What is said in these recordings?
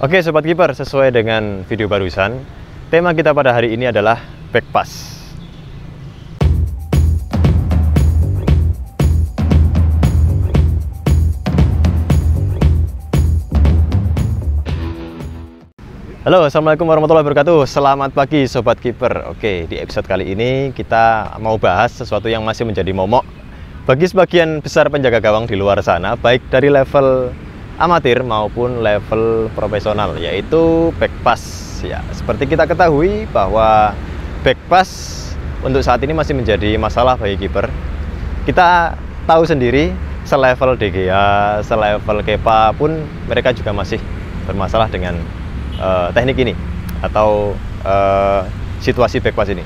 Oke Sobat Kiper, sesuai dengan video barusan, tema kita pada hari ini adalah back pass. Halo, assalamualaikum warahmatullahi wabarakatuh. Selamat pagi Sobat Kiper. Oke, di episode kali ini kita mau bahas sesuatu yang masih menjadi momok bagi sebagian besar penjaga gawang di luar sana, baik dari level amatir maupun level profesional, yaitu back pass. Ya, seperti kita ketahui bahwa back pass untuk saat ini masih menjadi masalah bagi kiper. Kita tahu sendiri, selevel DGA, selevel Kepa pun mereka juga masih bermasalah dengan teknik ini atau situasi back pass ini.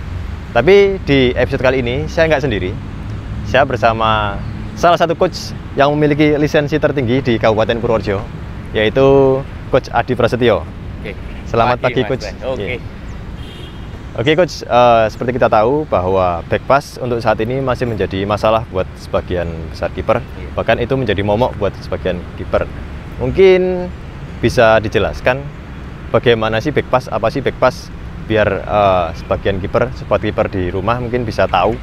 Tapi di episode kali ini saya nggak sendiri. Saya bersama salah satu coach yang memiliki lisensi tertinggi di Kabupaten Purworejo, yaitu Coach Adi Prasetyo. Oke. Selamat pagi Coach. Oke. Oke Coach, seperti kita tahu bahwa back pass untuk saat ini masih menjadi masalah buat sebagian besar kiper. Bahkan itu menjadi momok buat sebagian kiper. Mungkin bisa dijelaskan bagaimana sih back pass, apa sih back pass, biar sebagian kiper, sobat kiper di rumah mungkin bisa tahu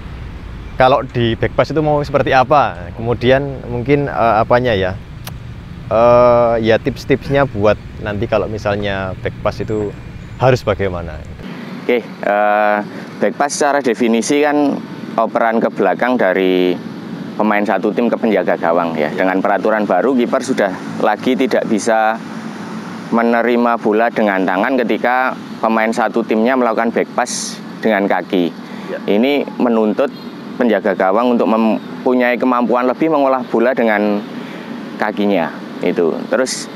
kalau di back pass itu mau seperti apa. Kemudian mungkin apanya ya, ya tips-tipsnya buat nanti kalau misalnya back pass itu harus bagaimana. Oke, back pass secara definisi kan operan ke belakang dari pemain satu tim ke penjaga gawang ya. Dengan peraturan baru, kiper sudah lagi tidak bisa menerima bola dengan tangan ketika pemain satu timnya melakukan back pass dengan kaki. Ini menuntut penjaga gawang untuk mempunyai kemampuan lebih mengolah bola dengan kakinya itu. Terus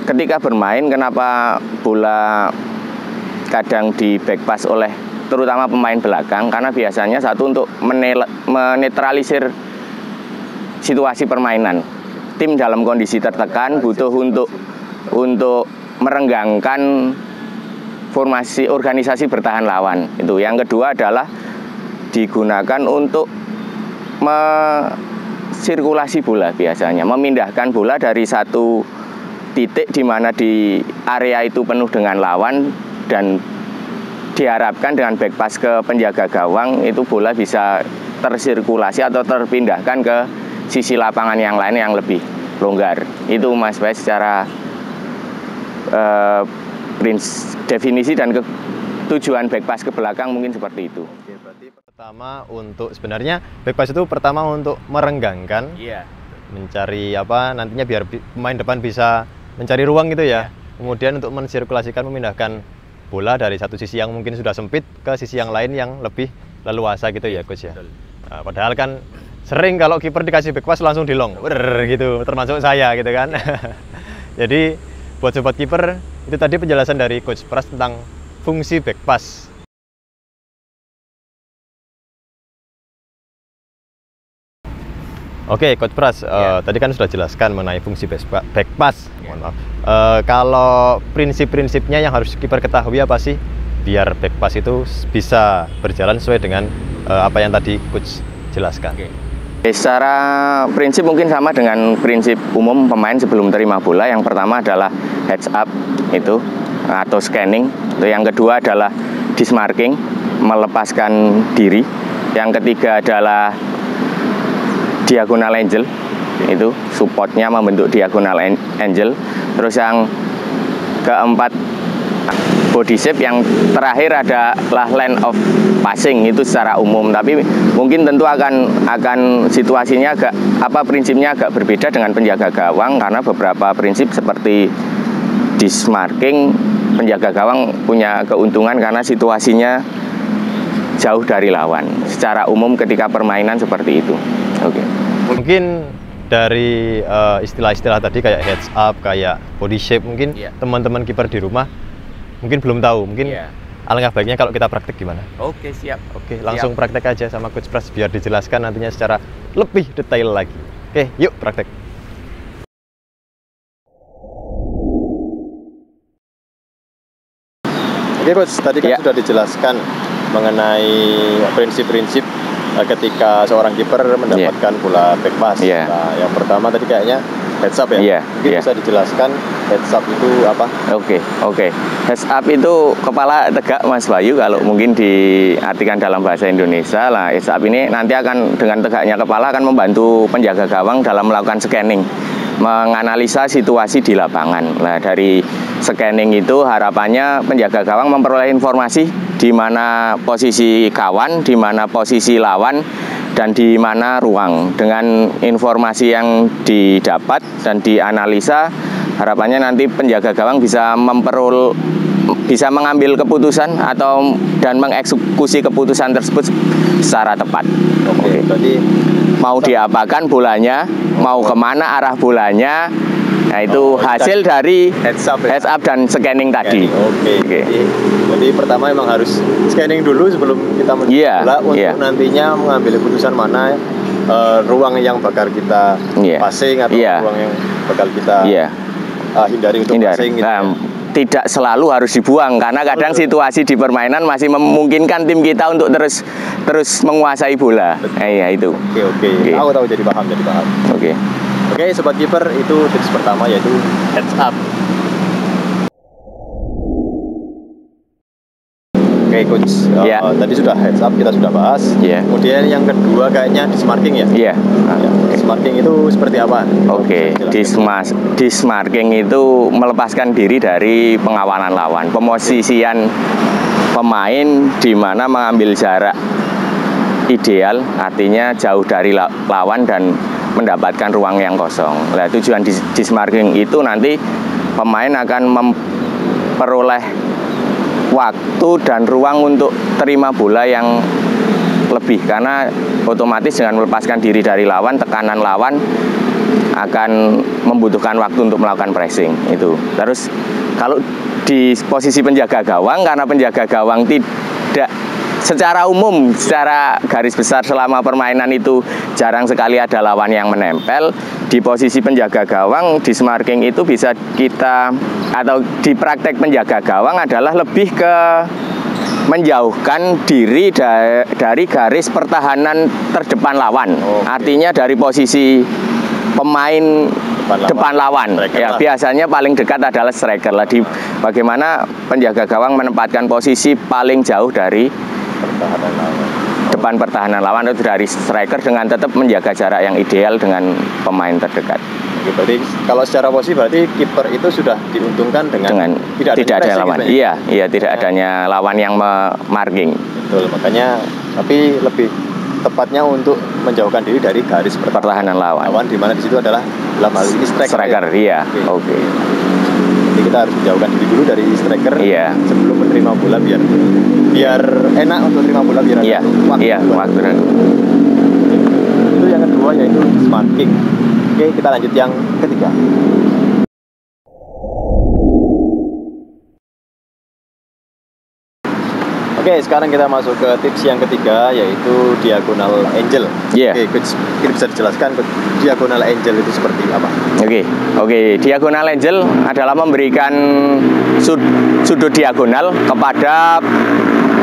ketika bermain, kenapa bola kadang di back pass oleh terutama pemain belakang? Karena biasanya satu untuk menetralisir situasi permainan. Tim dalam kondisi tertekan butuh untuk merenggangkan formasi organisasi bertahan lawan. Itu. Yang kedua adalah digunakan untuk sirkulasi bola biasanya, memindahkan bola dari satu titik di mana di area itu penuh dengan lawan, dan diharapkan dengan back pass ke penjaga gawang itu bola bisa tersirkulasi atau terpindahkan ke sisi lapangan yang lain yang lebih longgar. Itu Mas Bas secara definisi dan tujuan back pass ke belakang mungkin seperti itu. Oke, berarti pertama untuk sebenarnya back pass itu pertama untuk merenggangkan, mencari apa nantinya biar pemain depan bisa mencari ruang gitu ya. Kemudian untuk mensirkulasikan, memindahkan bola dari satu sisi yang mungkin sudah sempit ke sisi yang lain yang lebih leluasa gitu ya Coach ya. Nah, padahal kan sering kalau kiper dikasih back pass langsung di long, gitu, termasuk saya gitu kan. Jadi buat sobat kiper, itu tadi penjelasan dari Coach Pras tentang fungsi back pass. Oke, Coach Pras, tadi kan sudah jelaskan mengenai fungsi back pass. Mohon maaf. Kalau prinsip-prinsipnya yang harus kiper ketahui apa sih biar back pass itu bisa berjalan sesuai dengan apa yang tadi Coach jelaskan? Secara prinsip mungkin sama dengan prinsip umum pemain sebelum terima bola. Yang pertama adalah heads up itu atau scanning. Yang kedua adalah dismarking, melepaskan diri. Yang ketiga adalah diagonal angel, itu supportnya membentuk diagonal angel. Terus yang keempat body shape, yang terakhir adalah line of passing itu secara umum. Tapi mungkin tentu akan situasinya prinsipnya agak berbeda dengan penjaga gawang, karena beberapa prinsip seperti dismarking, penjaga gawang punya keuntungan karena situasinya jauh dari lawan. Secara umum ketika permainan seperti itu. Oke. Mungkin dari istilah-istilah tadi kayak heads up, kayak body shape, mungkin teman-teman kiper di rumah mungkin belum tahu. Mungkin alangkah baiknya kalau kita praktek gimana? Oke, siap. Oke, langsung praktek aja sama Coach Pras biar dijelaskan nantinya secara lebih detail lagi. Oke, yuk praktek. Oke Coach, tadi kan sudah dijelaskan mengenai prinsip-prinsip ketika seorang kiper mendapatkan bola back pass. Nah, yang pertama tadi kayaknya heads up ya. Mungkin bisa dijelaskan heads up itu apa? Oke. Heads up itu kepala tegak, Mas Bayu, kalau mungkin diartikan dalam bahasa Indonesia lah. Heads up ini nanti akan dengan tegaknya kepala akan membantu penjaga gawang dalam melakukan scanning, menganalisa situasi di lapangan. Nah, dari scanning itu harapannya penjaga gawang memperoleh informasi di mana posisi kawan, di mana posisi lawan, dan di mana ruang. Dengan informasi yang didapat dan dianalisa, harapannya nanti penjaga gawang bisa mengambil keputusan dan mengeksekusi keputusan tersebut secara tepat. Oke. Berarti mau diapakan bolanya, mau kemana arah bolanya, nah itu hasil dari heads up dan scanning tadi. Oke. Jadi pertama memang harus scanning dulu sebelum kita mencoba bola untuk nantinya mengambil keputusan mana ruang yang bakal kita passing atau ruang yang bakal kita hindari untuk passing. Tidak selalu harus dibuang, karena kadang situasi di permainan masih memungkinkan tim kita untuk terus menguasai bola. Itu. Oke. Tahu jadi paham. Oke, sobat kiper, itu tips pertama yaitu heads up. Oke, coach. Tadi sudah heads up, kita sudah bahas. Kemudian yang kedua kayaknya dismarking ya. Dismarking itu seperti apa? Dismarking itu melepaskan diri dari pengawalan lawan, pemosisian pemain di mana mengambil jarak ideal, artinya jauh dari lawan dan mendapatkan ruang yang kosong. Nah, tujuan dismarking itu nanti pemain akan memperoleh waktu dan ruang untuk terima bola yang lebih, karena otomatis dengan melepaskan diri dari lawan, tekanan lawan akan membutuhkan waktu untuk melakukan pressing itu. Terus kalau di posisi penjaga gawang, karena penjaga gawang tidak secara umum, secara garis besar selama permainan itu jarang sekali ada lawan yang menempel. Di posisi penjaga gawang, dismarking itu bisa kita, atau di praktek penjaga gawang adalah lebih ke menjauhkan diri dari garis pertahanan terdepan lawan. Artinya dari posisi pemain depan lawan. Biasanya paling dekat adalah striker lah. Bagaimana penjaga gawang menempatkan posisi paling jauh dari depan pertahanan lawan atau dari striker dengan tetap menjaga jarak yang ideal dengan pemain terdekat. Berarti kalau secara posisi berarti kiper itu sudah diuntungkan dengan tidak ada lawan. Tidak adanya lawan yang marking. Betul, makanya tapi lebih tepatnya untuk menjauhkan diri dari garis pertahanan lawan. Di mana di situ adalah dalam hal ini striker. Oke. Jadi kita harus menjauhkan diri dulu dari striker sebelum menerima bola biar enak untuk terima bola biar waktu. Itu yang kedua yaitu dismarking. Oke, kita lanjut yang ketiga. Oke, sekarang kita masuk ke tips yang ketiga yaitu diagonal angel. Oke, coach, mungkin bisa dijelaskan diagonal angel itu seperti apa? Oke, diagonal angel adalah memberikan sudut diagonal kepada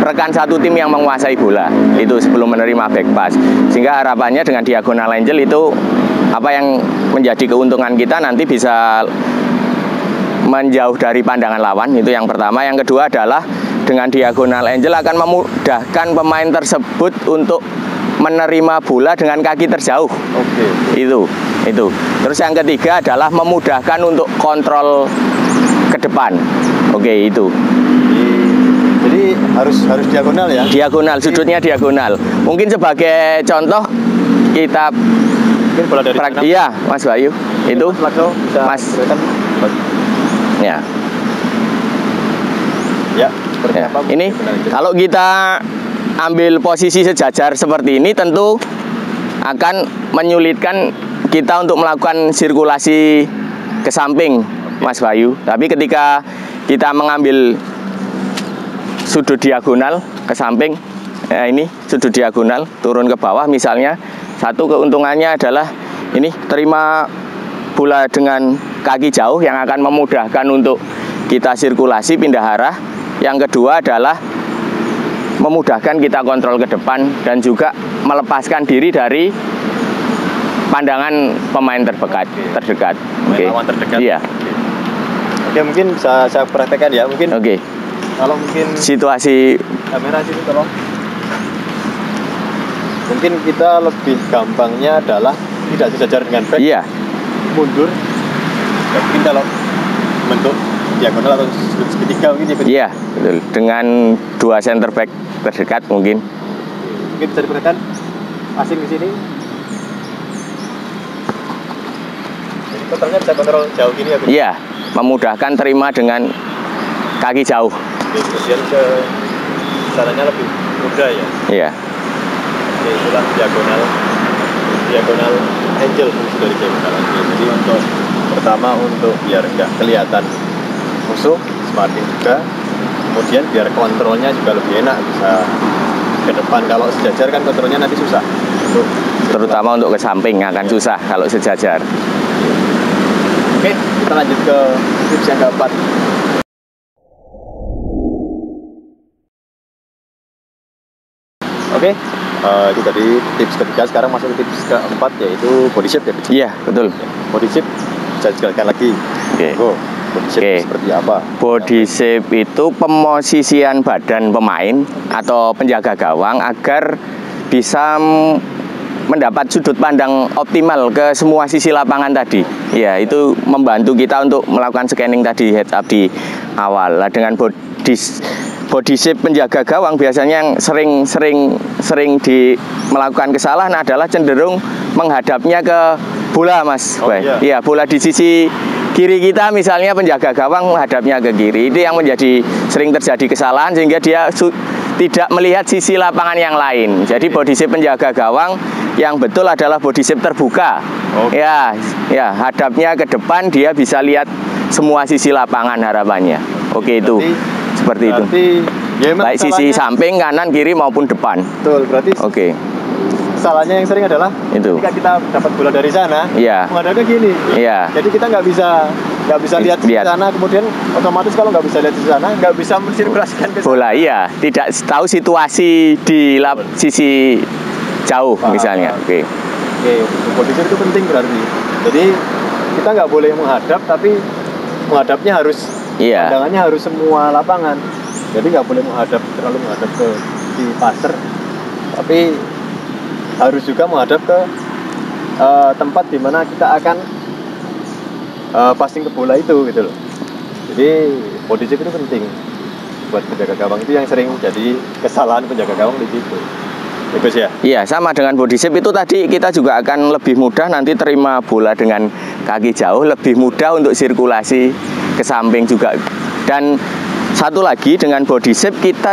rekan satu tim yang menguasai bola itu sebelum menerima back pass. Sehingga harapannya dengan diagonal angel itu apa yang menjadi keuntungan kita nanti bisa menjauh dari pandangan lawan, itu yang pertama. Yang kedua adalah dengan diagonal angel akan memudahkan pemain tersebut untuk menerima bola dengan kaki terjauh. Itu. Terus yang ketiga adalah memudahkan untuk kontrol ke depan. Itu. Jadi harus diagonal ya? Diagonal, sudutnya diagonal. Mungkin sebagai contoh kita bola dari Mas Bayu. Itu Mas. Ini kalau kita ambil posisi sejajar seperti ini tentu akan menyulitkan kita untuk melakukan sirkulasi ke samping, Mas Bayu. Tapi ketika kita mengambil sudut diagonal ke samping, ini sudut diagonal turun ke bawah misalnya, satu keuntungannya adalah ini terima bola dengan kaki jauh yang akan memudahkan untuk kita sirkulasi pindah arah. Yang kedua adalah memudahkan kita kontrol ke depan dan juga melepaskan diri dari pandangan pemain terdekat. Pemain lawan terdekat. Iya. Oke, mungkin bisa saya praktekkan ya, mungkin. Oke. Kalau mungkin Situasi kamera sini tolong. Mungkin kita lebih gampangnya adalah tidak sejajar dengan back. iya. Mundur. Ya, mungkin kalau bentuk diagonal atau segitiga mungkin ya. Iya, betul. Dengan 2 center back terdekat mungkin. Mungkin bisa diperhatikan asing di sini. Jadi kontrolnya bisa kontrol jauh gini ya, Bro? Iya, memudahkan terima dengan kaki jauh. Oke, kemudian ke caranya lebih mudah ya. Iya. Oke, itulah diagonal angel fungsi dari diagonal angel. Jadi untuk pertama untuk biar nggak kelihatan musuh, smarting juga. Kemudian biar kontrolnya juga lebih enak, bisa ke depan. Kalau sejajar kan kontrolnya nanti susah. Terutama untuk ke samping akan susah kalau sejajar. Oke, kita lanjut ke tips yang keempat. Oke, itu tadi tips ketiga. Sekarang masuk ke tips keempat, yaitu body shape ya. Iya, betul. Body shape bisa dijelaskan lagi. Oke. Body shape seperti apa? Body shape itu pemosisian badan pemain atau penjaga gawang agar bisa mendapat sudut pandang optimal ke semua sisi lapangan tadi. Ya, itu membantu kita untuk melakukan scanning tadi, head up di awal. Nah, dengan body shape penjaga gawang biasanya yang sering melakukan kesalahan adalah cenderung menghadapnya ke bola, Mas. Iya, bola di sisi kiri kita misalnya penjaga gawang menghadapnya ke kiri. Itu yang sering terjadi kesalahan sehingga dia tidak melihat sisi lapangan yang lain. Jadi body shape penjaga gawang yang betul adalah body shape terbuka. Ya, hadapnya ke depan, dia bisa lihat semua sisi lapangan harapannya. Oke, itu seperti itu. Ya, baik sisi samping, kanan, kiri maupun depan. Betul, berarti. Oke. Salahnya yang sering adalah itu. Ketika kita dapat bola dari sana, menghadapnya gini. Iya. Jadi kita nggak bisa lihat di sana, kemudian otomatis kalau nggak bisa lihat di sana, nggak bisa mensirkulasikan ke sana. Bola, iya. Tidak tahu situasi di sisi jauh misalnya. Oke. Body shape itu penting berarti. Jadi kita nggak boleh menghadap, tapi menghadapnya harus, pandangannya harus semua lapangan. Jadi nggak boleh terlalu menghadap ke si passer, tapi harus juga menghadap ke tempat di mana kita akan passing ke bola itu, gitu loh. Jadi body shape itu penting buat penjaga gawang. Itu yang sering jadi kesalahan penjaga gawang di situ. Bagus ya? Iya, sama dengan body shape itu tadi kita juga akan lebih mudah nanti terima bola dengan kaki jauh, lebih mudah untuk sirkulasi ke samping juga. Dan satu lagi dengan body shape kita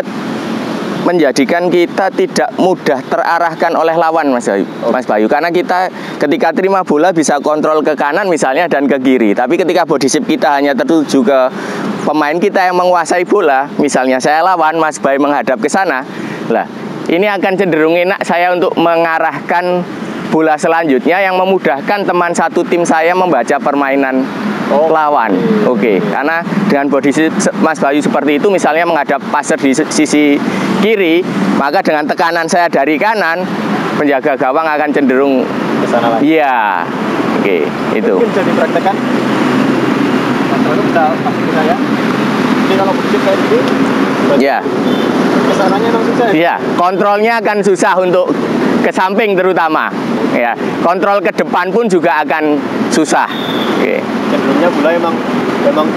menjadikan kita tidak mudah terarahkan oleh lawan, Mas Bayu. Karena kita ketika terima bola bisa kontrol ke kanan misalnya dan ke kiri. Tapi ketika body shape kita hanya tertuju ke pemain kita yang menguasai bola, misalnya saya lawan, Mas Bayu menghadap ke sana. Lah, ini akan cenderung enak saya untuk mengarahkan bola selanjutnya yang memudahkan teman satu tim saya membaca permainan lawan. Oke, karena dengan body shape Mas Bayu seperti itu, misalnya menghadap passer di sisi kiri, maka dengan tekanan saya dari kanan, penjaga gawang akan cenderung ke sana lagi. Iya. Oke, itu. Mungkin bisa dipraktekkan. Mas Bayu bisa kasih ke saya. Ini kalau body shape kayak gini, iya. Kesananya memang susah. Iya, kontrolnya akan susah untuk ke samping terutama. Ya, kontrol ke depan pun juga akan susah. Oke. Cenderungnya bola emang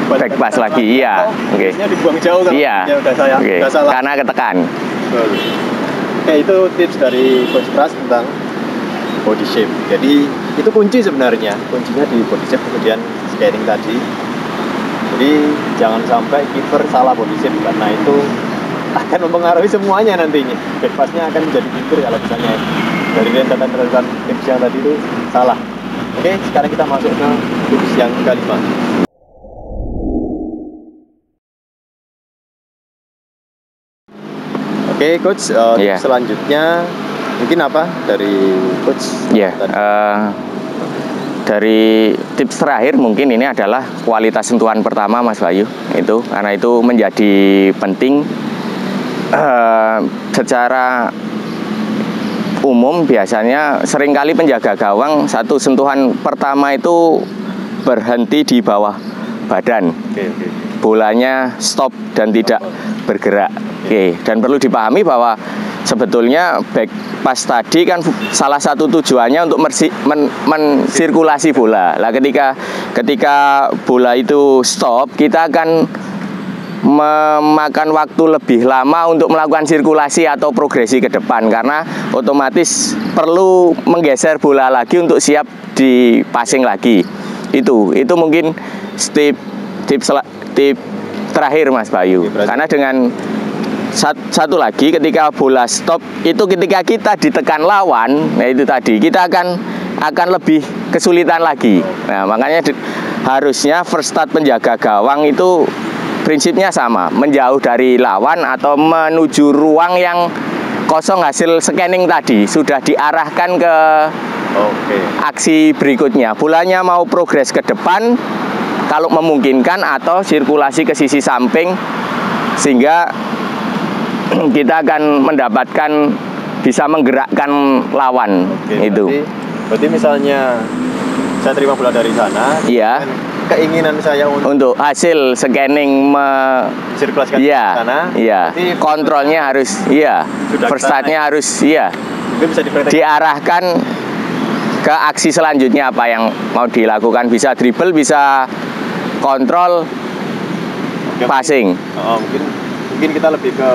back pass lagi, iya. Oke. Dibuang jauh kalau udah salah. Karena ketekan. Betul. Oke, itu tips dari Coach Pras tentang body shape. Jadi itu kunci sebenarnya. Kuncinya di body shape, kemudian scanning tadi. Jadi jangan sampai kiper salah body shape, karena itu akan mempengaruhi semuanya nantinya. Back pass-nya akan menjadi kiper kalau misalnya dari rentetan tips yang tadi itu salah. Oke, sekarang kita masuk ke tips yang kelima. Oke, Coach, selanjutnya mungkin apa dari Coach? Dari tips terakhir mungkin ini adalah kualitas sentuhan pertama, Mas Bayu. Itu karena itu menjadi penting secara umum biasanya seringkali penjaga gawang satu sentuhan pertama itu berhenti di bawah badan. Bolanya stop dan tidak bergerak. Dan perlu dipahami bahwa sebetulnya back pass tadi kan salah satu tujuannya untuk mensirkulasi bola. Lah ketika bola itu stop, kita akan memakan waktu lebih lama untuk melakukan sirkulasi atau progresi ke depan, karena otomatis perlu menggeser bola lagi untuk siap di passing lagi. Itu mungkin tip terakhir Mas Bayu. Karena dengan satu lagi, ketika bola stop itu ketika kita ditekan lawan, nah itu tadi kita akan lebih kesulitan lagi. Nah, makanya harusnya first start penjaga gawang itu prinsipnya sama, menjauh dari lawan atau menuju ruang yang kosong hasil scanning tadi, sudah diarahkan ke aksi berikutnya. Bolanya mau progres ke depan kalau memungkinkan, atau sirkulasi ke sisi samping, sehingga kita akan mendapatkan bisa menggerakkan lawan. Itu. Berarti misalnya saya terima bola dari sana, iya, keinginan saya untuk hasil scanning sirkulasikan ke sana, iya, kontrolnya harus, iya, first start-nya harus, iya, bisa diarahkan ke aksi selanjutnya apa yang mau dilakukan. Bisa dribble, bisa kontrol, passing. Mungkin kita lebih ke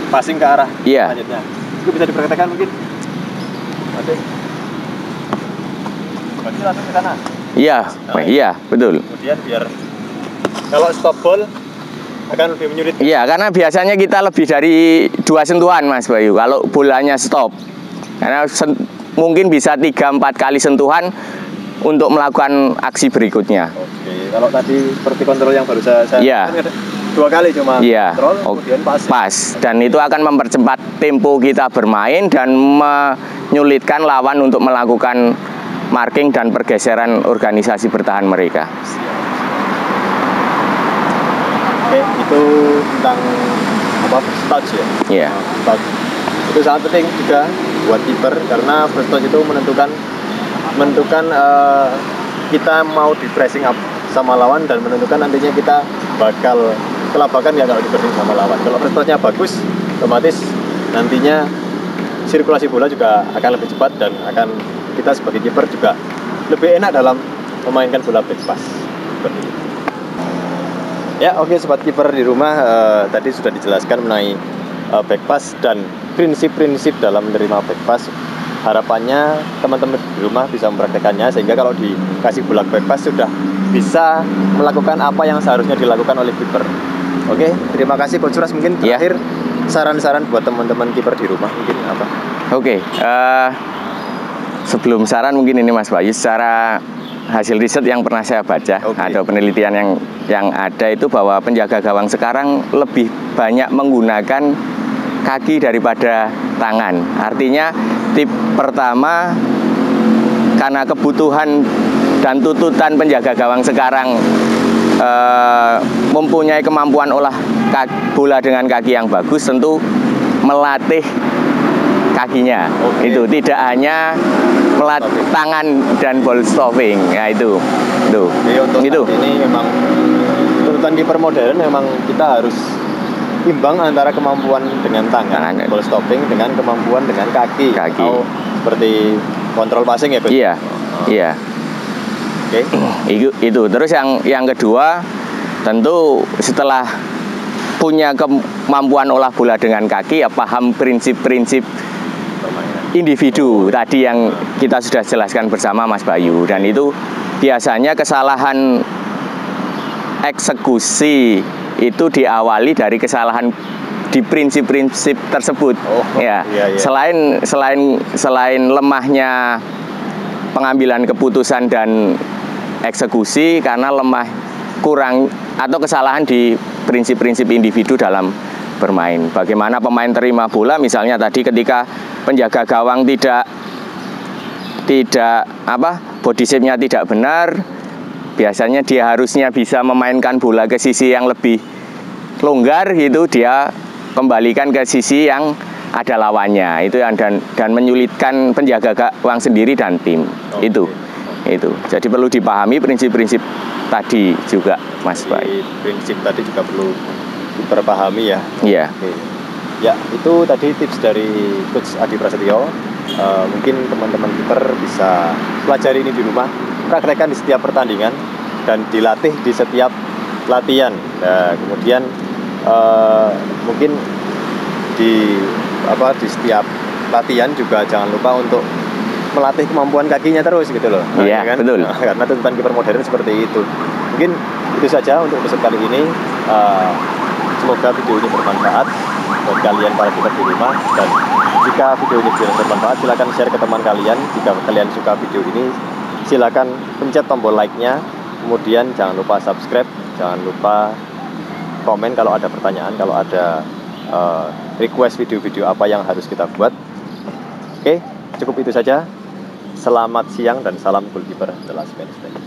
passing ke arah selanjutnya. Itu bisa dipraktekkan mungkin. Berarti langsung ke sana. Iya, iya, betul. Kemudian biar kalau stop ball akan lebih menyulitkan. Iya, karena biasanya kita lebih dari 2 sentuhan Mas Bayu kalau bolanya stop. Karena mungkin bisa 3-4 kali sentuhan untuk melakukan aksi berikutnya. Kalau tadi seperti kontrol yang baru saya 2 kali cuma kontrol, kemudian pas. Dan itu akan mempercepat tempo kita bermain dan menyulitkan lawan untuk melakukan marking dan pergeseran organisasi bertahan mereka. Itu tentang touch ya? Iya. Touch. Itu sangat penting juga buat kiper, karena first touch itu menentukan kita mau di pressing up sama lawan, dan menentukan nantinya kita bakal kelabakan ya kalau di pressing sama lawan. Kalau first touch-nya bagus, otomatis nantinya sirkulasi bola juga akan lebih cepat, dan akan kita sebagai kiper juga lebih enak dalam memainkan bola back pass. Seperti itu. Ya, oke sobat kiper di rumah, tadi sudah dijelaskan mengenai back pass dan prinsip-prinsip dalam menerima back pass. Harapannya teman-teman di rumah bisa mempraktekannya, sehingga kalau dikasih bola back pass sudah bisa melakukan apa yang seharusnya dilakukan oleh kiper. Oke, terima kasih Coach Ras. Mungkin terakhir saran-saran buat teman-teman kiper di rumah mungkin apa? Oke, sebelum saran mungkin ini Mas Bayu, secara hasil riset yang pernah saya baca, ada penelitian yang ada itu bahwa penjaga gawang sekarang lebih banyak menggunakan kaki daripada tangan. Artinya tip pertama, karena kebutuhan dan tuntutan penjaga gawang sekarang mempunyai kemampuan olah bola dengan kaki yang bagus, tentu melatih kakinya. Itu tidak hanya melatih tangan dan ball stopping. Ya itu. Itu ini memang tuntutan kiper modern, memang kita harus imbang antara kemampuan dengan tangan, ball stopping, dengan kemampuan dengan kaki. Atau seperti kontrol passing ya, Coach? Iya. Iya. Oke. Itu. Terus yang kedua, tentu setelah punya kemampuan olah bola dengan kaki, ya paham prinsip-prinsip individu tadi yang kita sudah jelaskan bersama Mas Bayu. Dan itu biasanya kesalahan eksekusi itu diawali dari kesalahan di prinsip-prinsip tersebut. Iya. Selain lemahnya pengambilan keputusan dan eksekusi, karena kurang atau kesalahan di prinsip-prinsip individu dalam bermain. Bagaimana pemain terima bola, misalnya tadi ketika penjaga gawang tidak body shape-nya tidak benar, biasanya dia harusnya bisa memainkan bola ke sisi yang lebih longgar, itu dia kembalikan ke sisi yang ada lawannya itu yang dan menyulitkan penjaga gawang sendiri dan tim. Itu jadi perlu dipahami prinsip-prinsip tadi juga, Mas Bay. Prinsip tadi juga perlu diperpahami ya. Iya. Ya, itu tadi tips dari Coach Adi Prasetyo. Mungkin teman-teman keeper bisa pelajari ini di rumah, praktekkan di setiap pertandingan dan dilatih di setiap latihan. Nah, kemudian mungkin di setiap latihan juga jangan lupa untuk melatih kemampuan kakinya terus gitu loh. Iya, kan? betul. Karena tuntutan kiper modern seperti itu. Mungkin itu saja untuk episode kali ini. Semoga video ini bermanfaat buat kalian para kiper di rumah, dan jika video ini bermanfaat silakan share ke teman kalian. Jika kalian suka video ini silakan pencet tombol like-nya, kemudian jangan lupa subscribe, jangan lupa komen kalau ada pertanyaan, kalau ada request video-video apa yang harus kita buat. Oke, cukup itu saja. Selamat siang dan salam goalkeeper The Last Man Stand.